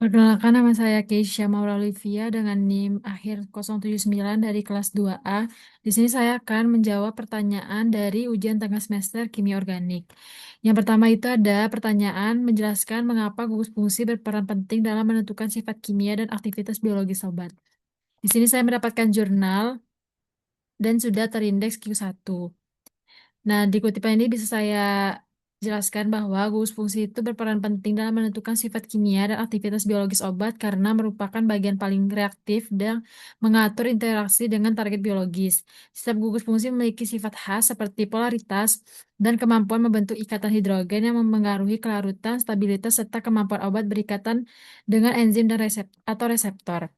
Perkenalkan, nama saya Keisha Maura Olivia dengan NIM akhir 079 dari kelas 2A. Di sini saya akan menjawab pertanyaan dari ujian tengah semester kimia organik. Yang pertama itu ada pertanyaan menjelaskan mengapa gugus fungsi berperan penting dalam menentukan sifat kimia dan aktivitas biologis obat. Di sini saya mendapatkan jurnal dan sudah terindeks Q1. Nah, di kutipan ini bisa saya jelaskan bahwa gugus fungsi itu berperan penting dalam menentukan sifat kimia dan aktivitas biologis obat karena merupakan bagian paling reaktif dan mengatur interaksi dengan target biologis. Setiap gugus fungsi memiliki sifat khas seperti polaritas dan kemampuan membentuk ikatan hidrogen yang memengaruhi kelarutan, stabilitas, serta kemampuan obat berikatan dengan enzim dan reseptor.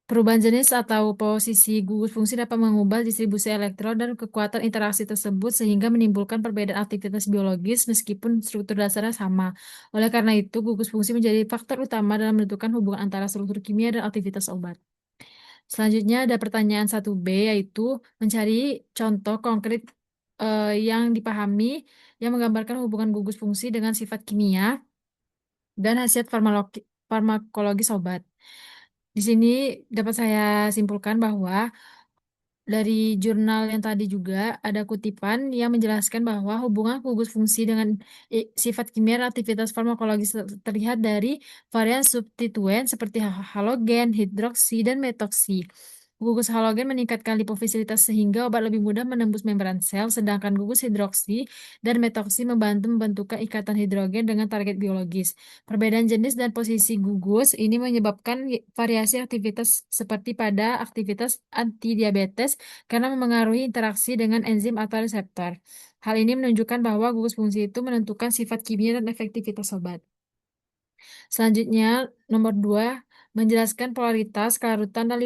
Perubahan jenis atau posisi gugus fungsi dapat mengubah distribusi elektron dan kekuatan interaksi tersebut sehingga menimbulkan perbedaan aktivitas biologis meskipun struktur dasarnya sama. Oleh karena itu, gugus fungsi menjadi faktor utama dalam menentukan hubungan antara struktur kimia dan aktivitas obat. Selanjutnya ada pertanyaan 1B, yaitu mencari contoh konkret yang dipahami yang menggambarkan hubungan gugus fungsi dengan sifat kimia dan hasil farmakologis obat. Di sini dapat saya simpulkan bahwa dari jurnal yang tadi juga ada kutipan yang menjelaskan bahwa hubungan gugus fungsi dengan sifat kimia dan aktivitas farmakologis terlihat dari varian substituen seperti halogen, hidroksi, dan metoksi. Gugus halogen meningkatkan lipofisilitas sehingga obat lebih mudah menembus membran sel, sedangkan gugus hidroksi dan metoksi membantu membentukkan ikatan hidrogen dengan target biologis. Perbedaan jenis dan posisi gugus ini menyebabkan variasi aktivitas seperti pada aktivitas antidiabetes karena memengaruhi interaksi dengan enzim atau reseptor. Hal ini menunjukkan bahwa gugus fungsi itu menentukan sifat kimia dan efektivitas obat. Selanjutnya, nomor 2, menjelaskan polaritas, kelarutan, dan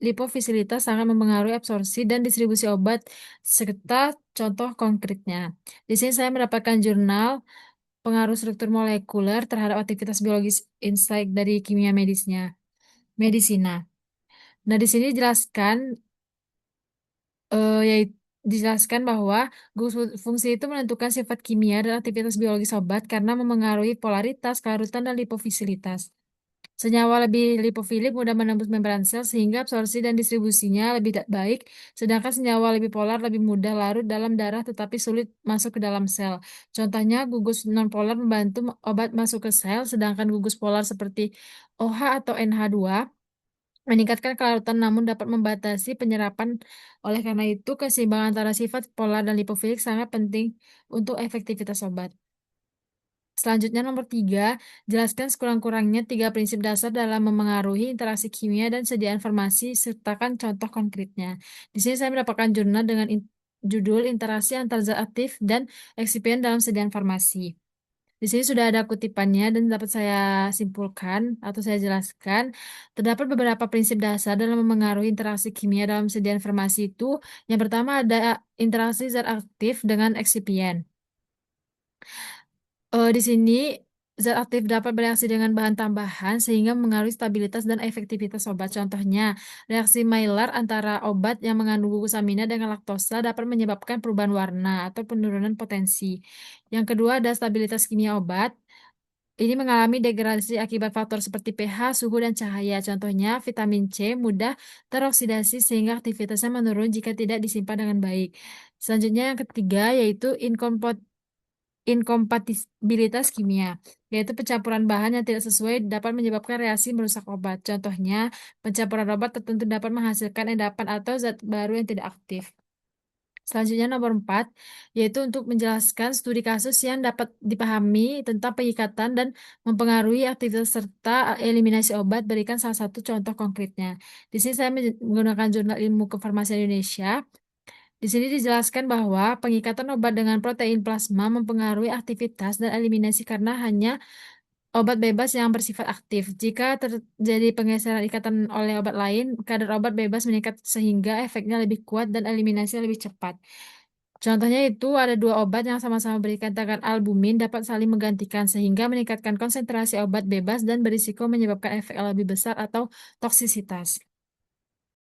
lipofisilitas sangat mempengaruhi absorpsi dan distribusi obat, serta contoh konkretnya. Di sini saya mendapatkan jurnal pengaruh struktur molekuler terhadap aktivitas biologis insight dari kimia medisina. Nah, di sini dijelaskan yaitu dijelaskan bahwa gugus fungsi itu menentukan sifat kimia dan aktivitas biologis obat karena memengaruhi polaritas, kelarutan, dan lipofisilitas. Senyawa lebih lipofilik mudah menembus membran sel sehingga absorpsi dan distribusinya lebih baik, sedangkan senyawa lebih polar lebih mudah larut dalam darah tetapi sulit masuk ke dalam sel. Contohnya, gugus nonpolar membantu obat masuk ke sel, sedangkan gugus polar seperti OH atau NH2 meningkatkan kelarutan namun dapat membatasi penyerapan. Oleh karena itu, keseimbangan antara sifat polar dan lipofilik sangat penting untuk efektivitas obat. Selanjutnya nomor 3, jelaskan sekurang-kurangnya 3 prinsip dasar dalam memengaruhi interaksi kimia dan sediaan farmasi, sertakan contoh konkretnya. Di sini saya mendapatkan jurnal dengan judul Interaksi Antar Zat Aktif dan Eksipien dalam Sediaan Farmasi. Di sini sudah ada kutipannya dan dapat saya simpulkan atau saya jelaskan. Terdapat beberapa prinsip dasar dalam memengaruhi interaksi kimia dalam sediaan farmasi itu. Yang pertama ada interaksi zat aktif dengan eksipien. Di sini zat aktif dapat bereaksi dengan bahan tambahan sehingga mengaruhi stabilitas dan efektivitas obat. Contohnya, reaksi Maillard antara obat yang mengandung glukosamina dengan laktosa dapat menyebabkan perubahan warna atau penurunan potensi. Yang kedua ada stabilitas kimia obat. Ini mengalami degradasi akibat faktor seperti pH, suhu, dan cahaya. Contohnya, vitamin C mudah teroksidasi sehingga aktivitasnya menurun jika tidak disimpan dengan baik. Selanjutnya yang ketiga yaitu inkompatibilitas kimia, yaitu pencampuran bahan yang tidak sesuai dapat menyebabkan reaksi merusak obat. Contohnya, pencampuran obat tertentu dapat menghasilkan endapan atau zat baru yang tidak aktif. Selanjutnya nomor 4, yaitu untuk menjelaskan studi kasus yang dapat dipahami tentang pengikatan dan mempengaruhi aktivitas serta eliminasi obat. Berikan salah satu contoh konkretnya. Di sini saya menggunakan Jurnal Ilmu Kefarmasian Indonesia. Di sini dijelaskan bahwa pengikatan obat dengan protein plasma mempengaruhi aktivitas dan eliminasi karena hanya obat bebas yang bersifat aktif. Jika terjadi penggeseran ikatan oleh obat lain, kadar obat bebas meningkat sehingga efeknya lebih kuat dan eliminasinya lebih cepat. Contohnya itu ada 2 obat yang sama-sama berikan tekanan albumin dapat saling menggantikan sehingga meningkatkan konsentrasi obat bebas dan berisiko menyebabkan efek lebih besar atau toksisitas.